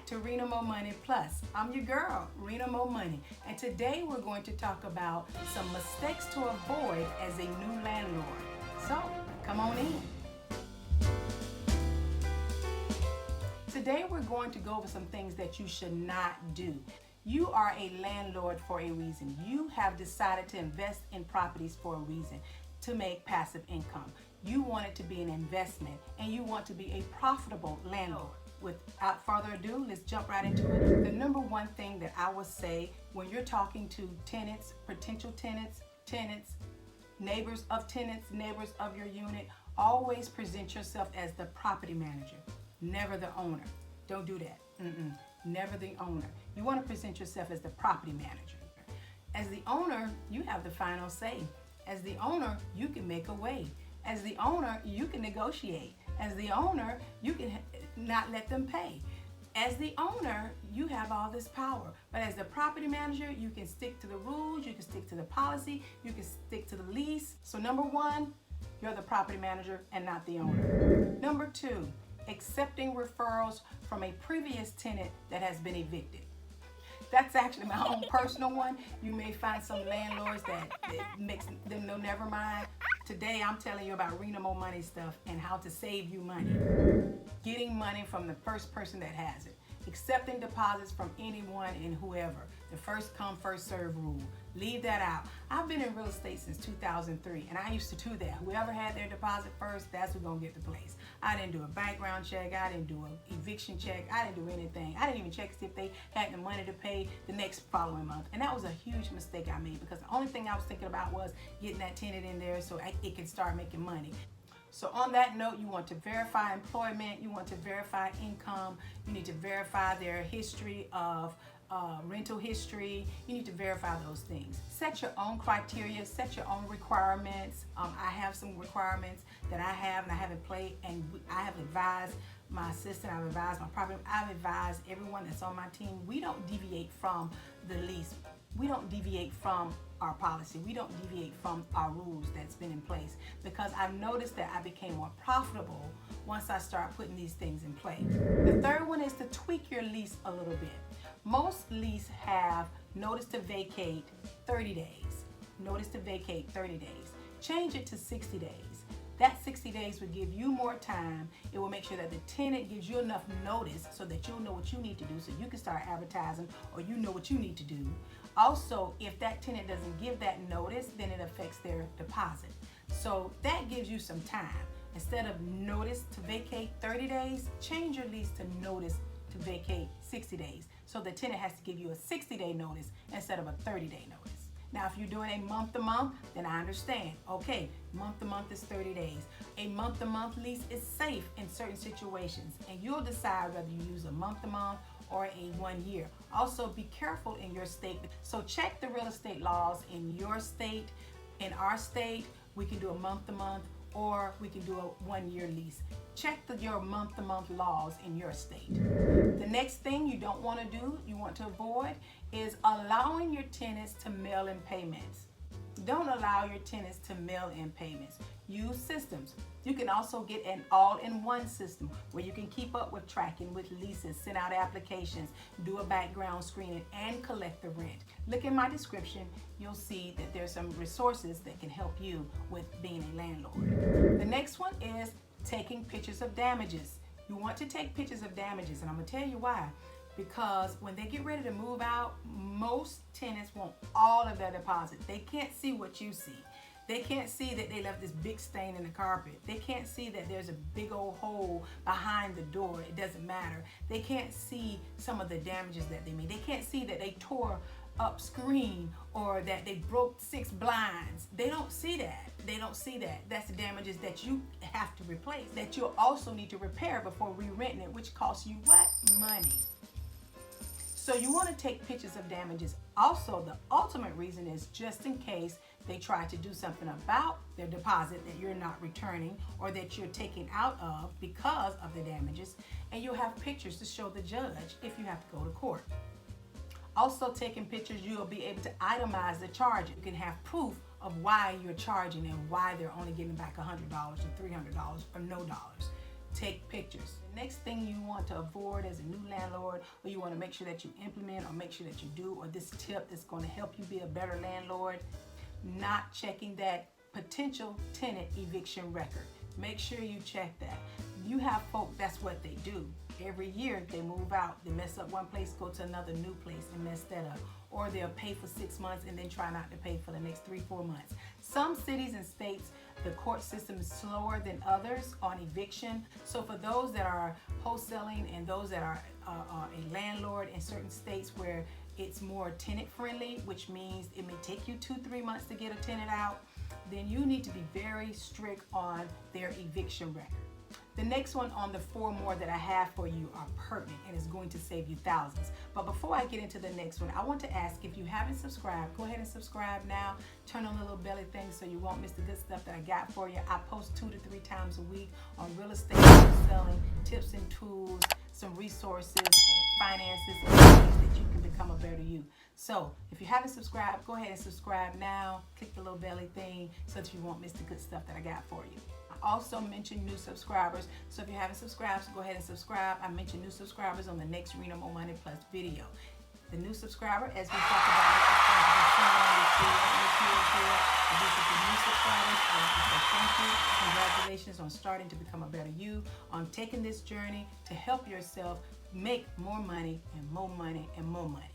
to Rena MoMoney Plus. I'm your girl, Rena MoMoney, and today we're going to talk about some mistakes to avoid as a new landlord. So, come on in. Today we're going to go over some things that you should not do. You are a landlord for a reason. You have decided to invest in properties for a reason, to make passive income. You want it to be an investment and you want to be a profitable landlord. Without further ado, let's jump right into it. The number one thing that I would say when you're talking to tenants, potential tenants, neighbors of your unit, always present yourself as the property manager, never the owner. Don't do that. Never the owner. You want to present yourself as the property manager. As the owner, you have the final say. As the owner, you can make a way. As the owner, you can negotiate. As the owner, you can not let them pay. As the owner, you have all this power. But as the property manager, you can stick to the rules, you can stick to the policy, you can stick to the lease. So number one, you're the property manager and not the owner. Number two, accepting referrals from a previous tenant that has been evicted. That's actually my own personal one. You may find some landlords that makes them know, never mind. Today I'm telling you about Rena MoMoney stuff and how to save you money. Getting money from the first person that has it. Accepting deposits from anyone and whoever. The first come, first serve rule. Leave that out. I've been in real estate since 2003 and I used to do that. Whoever had their deposit first, that's who's gonna get the place. I didn't do a background check. I didn't do an eviction check. I didn't do anything. I didn't even check if they had the money to pay the next following month. And that was a huge mistake I made because the only thing I was thinking about was getting that tenant in there so it can start making money. So on that note, you want to verify employment, you want to verify income, you need to verify their history of rental history. You need to verify those things. Set your own criteria, set your own requirements. I have some requirements that I have and I have in play, and I have advised my assistant, I've advised my property, I've advised everyone that's on my team. We don't deviate from the lease. We don't deviate from our policy. We don't deviate from our rules that's been in place because I've noticed that I became more profitable once I start putting these things in play. The third one is to tweak your lease a little bit. Most leases have notice to vacate 30 days. Notice to vacate 30 days. Change it to 60 days. That 60 days will give you more time. It will make sure that the tenant gives you enough notice so that you'll know what you need to do so you can start advertising or you know what you need to do. Also, if that tenant doesn't give that notice, then it affects their deposit. So that gives you some time. Instead of notice to vacate 30 days, change your lease to notice to vacate 60 days. So the tenant has to give you a 60-day notice instead of a 30-day notice. Now, if you're doing a month-to-month, then I understand. Okay, month-to-month is 30 days. A month-to-month lease is safe in certain situations, and you'll decide whether you use a month-to-month or a 1 year. Also, be careful in your state. So check the real estate laws in your state. In our state, we can do a month-to-month or we can do a 1 year lease. Check your month-to-month laws in your state. The next thing you don't want to do, you want to avoid, is allowing your tenants to mail in payments. Don't allow your tenants to mail in payments. Use systems. You can also get an all-in-one system where you can keep up with tracking with leases, send out applications, do a background screening, and collect the rent. Look in my description. You'll see that there's some resources that can help you with being a landlord. The next one is taking pictures of damages. You want to take pictures of damages, and I'm going to tell you why. Because when they get ready to move out, most tenants want all of their deposit. They can't see what you see. They can't see that they left this big stain in the carpet. They can't see that there's a big old hole behind the door. It doesn't matter. They can't see some of the damages that they made. They can't see that they tore up screen or that they broke 6 blinds. They don't see that. They don't see that. That's the damages that you have to replace, that you'll also need to repair before re-renting it, which costs you what? Money. So you want to take pictures of damages. Also, the ultimate reason is just in case they try to do something about their deposit that you're not returning or that you're taking out of because of the damages, and you'll have pictures to show the judge if you have to go to court. Also, taking pictures, you'll be able to itemize the charge. You can have proof of why you're charging and why they're only getting back $100 or $300 or no dollars. take pictures. The next thing you want to avoid as a new landlord, or you want to make sure that you implement or make sure that you do, or this tip that's going to help you be a better landlord, not checking that potential tenant eviction record. Make sure you check that. You have folk, that's what they do. Every year they move out, they mess up one place, go to another new place and mess that up. Or they'll pay for 6 months and then try not to pay for the next 3-4 months. Some cities and states, the court system is slower than others on eviction. So for those that are wholesaling and those that are a landlord in certain states where it's more tenant friendly, which means it may take you 2-3 months to get a tenant out, then you need to be very strict on their eviction record. The next one on the 4 more that I have for you are pertinent and is going to save you thousands. But before I get into the next one, I want to ask, if you haven't subscribed, go ahead and subscribe now. Turn on the little belly thing so you won't miss the good stuff that I got for you. I post 2 to 3 times a week on real estate, selling, tips and tools, some resources and finances and ways that you can become a better you. So if you haven't subscribed, go ahead and subscribe now. Click the little belly thing so that you won't miss the good stuff that I got for you. I also mentioned new subscribers, so if you haven't subscribed, so go ahead and subscribe. I mentioned new subscribers on the next Rena MoMoney Plus video. The new subscriber, as we talked about, is going to be someone These are the new subscribers. I want to say thank you. Congratulations on starting to become a better you, on taking this journey to help yourself make more money and more money and more money.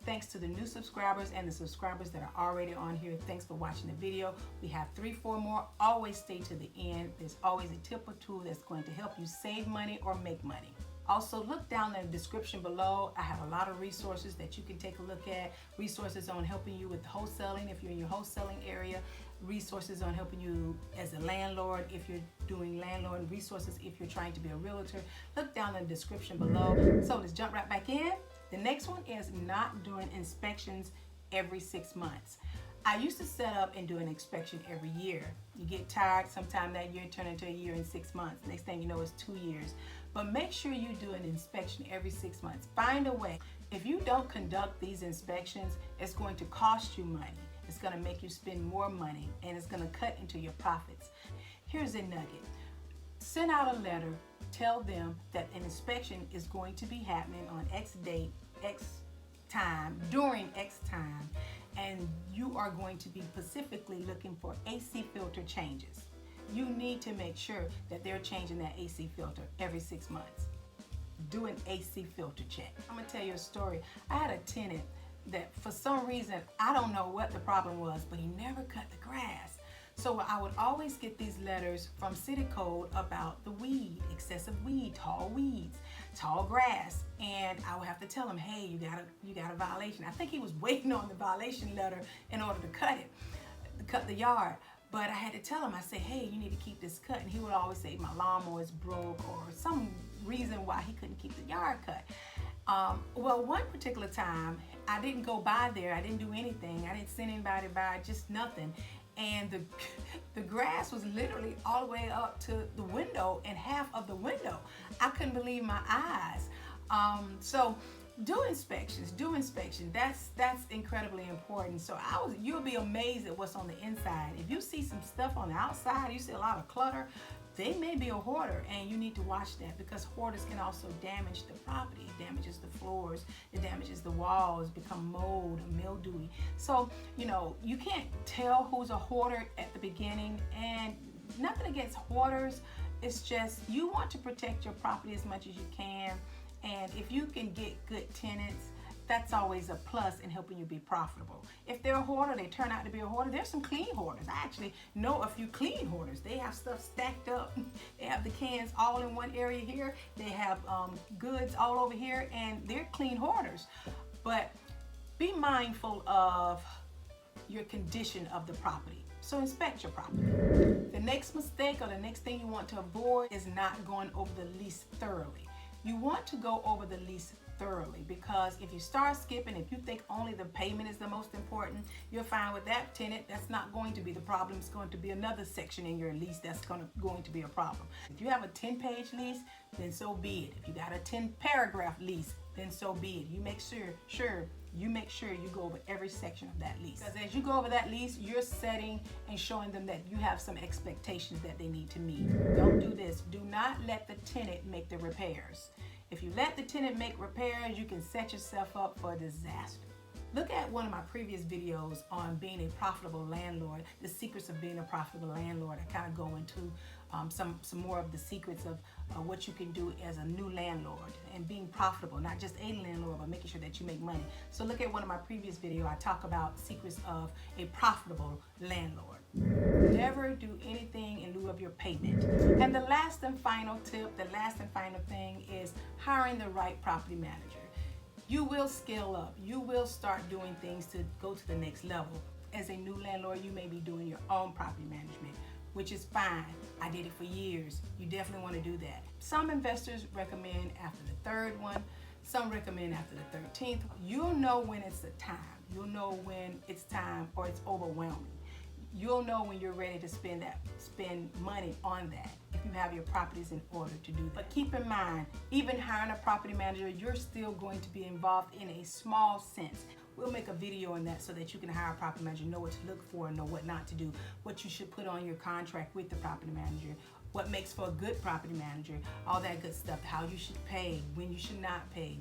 Thanks to the new subscribers and the subscribers that are already on here. Thanks for watching the video. We have 3-4 more. Always stay to the end. There's always a tip or two that's going to help you save money or make money. Also, look down in the description below. I have a lot of resources that you can take a look at. Resources on helping you with wholesaling if you're in your wholesaling area. Resources on helping you as a landlord if you're doing landlord. Resources if you're trying to be a realtor. Look down in the description below. So let's jump right back in. The next one is not doing inspections every 6 months. I used to set up and do an inspection every year. You get tired, sometime that year turn into a year and 6 months. Next thing you know, it's 2 years. But make sure you do an inspection every 6 months. Find a way. If you don't conduct these inspections, it's going to cost you money. It's going to make you spend more money, and it's going to cut into your profits. Here's a nugget. Send out a letter. Tell them that an inspection is going to be happening on X date, X time, during X time, and you are going to be specifically looking for AC filter changes. You need to make sure that they're changing that AC filter every 6 months. Do an AC filter check. I'm gonna tell you a story. I had a tenant that for some reason, I don't know what the problem was, but he never cut the grass. So I would always get these letters from City Code about the weed, excessive weed, tall weeds, tall grass, and I would have to tell him, hey, you got a violation. I think he was waiting on the violation letter in order to cut the yard. But I had to tell him, I said, hey, you need to keep this cut. And he would always say my lawnmower is broke or some reason why he couldn't keep the yard cut. Well, one particular time, I didn't go by there. I didn't do anything. I didn't send anybody by, just nothing. And the grass was literally all the way up to the window and half of the window. I couldn't believe my eyes. So do inspections. That's incredibly important. So you'll be amazed at what's on the inside. If you see some stuff on the outside, you see a lot of clutter, they may be a hoarder, and you need to watch that, because hoarders can also damage the property. It damages the floors, it damages the walls, become mold or mildewy. So, you can't tell who's a hoarder at the beginning, and nothing against hoarders. It's just you want to protect your property as much as you can, and if you can get good tenants, that's always a plus in helping you be profitable. If they're a hoarder, they turn out to be a hoarder. There's some clean hoarders. I actually know a few clean hoarders. They have stuff stacked up. They have the cans all in one area here. They have goods all over here, and they're clean hoarders. But be mindful of your condition of the property. So inspect your property. The next mistake, or the next thing you want to avoid, is not going over the lease thoroughly. You want to go over the lease thoroughly, because if you start skipping, if you think only the payment is the most important, you'll find with that tenant, that's not going to be the problem. It's going to be another section in your lease that's going to be a problem. If you have a 10-page lease, then so be it. If you got a 10-paragraph lease, then so be it. You make sure you go over every section of that lease. Because as you go over that lease, you're setting and showing them that you have some expectations that they need to meet. Don't do this. Do not let the tenant make the repairs. If you let the tenant make repairs, you can set yourself up for a disaster. Look at one of my previous videos on being a profitable landlord, the secrets of being a profitable landlord. I kind of go into some more of the secrets of what you can do as a new landlord and being profitable, not just a landlord, but making sure that you make money. So look at one of my previous videos. I talk about secrets of a profitable landlord. Never do anything in lieu of your payment. And the last and final tip, the last and final thing is hiring the right property manager. You will scale up. You will start doing things to go to the next level. As a new landlord, you may be doing your own property management, which is fine. I did it for years. You definitely want to do that. Some investors recommend after the third one. Some recommend after the 13th. You'll know when it's the time. You'll know when it's time or it's overwhelming. You'll know when you're ready to spend money on that if you have your properties in order to do that. But keep in mind, even hiring a property manager, you're still going to be involved in a small sense. We'll make a video on that so that you can hire a property manager, know what to look for, know what not to do, what you should put on your contract with the property manager, what makes for a good property manager, all that good stuff, how you should pay, when you should not pay,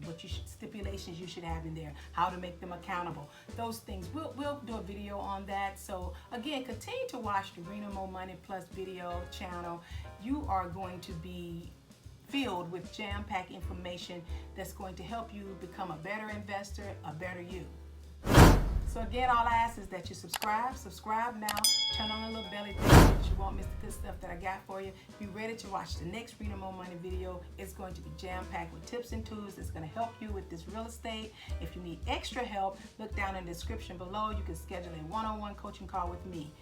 stipulations you should have in there, how to make them accountable. Those things, we'll do a video on that. So again, continue to watch the Rena MoMoney Plus video channel. You are going to be filled with jam-packed information that's going to help you become a better investor, a better you. So again, all I ask is that you subscribe now, turn on the little belly thing so that you won't miss the good stuff that I got for you. Be ready to watch the next Rena MoMoney video. It's going to be jam-packed with tips and tools that's going to help you with this real estate. If you need extra help, look down in the description below. You can schedule a one-on-one coaching call with me,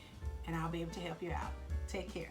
and I'll be able to help you out. Take care.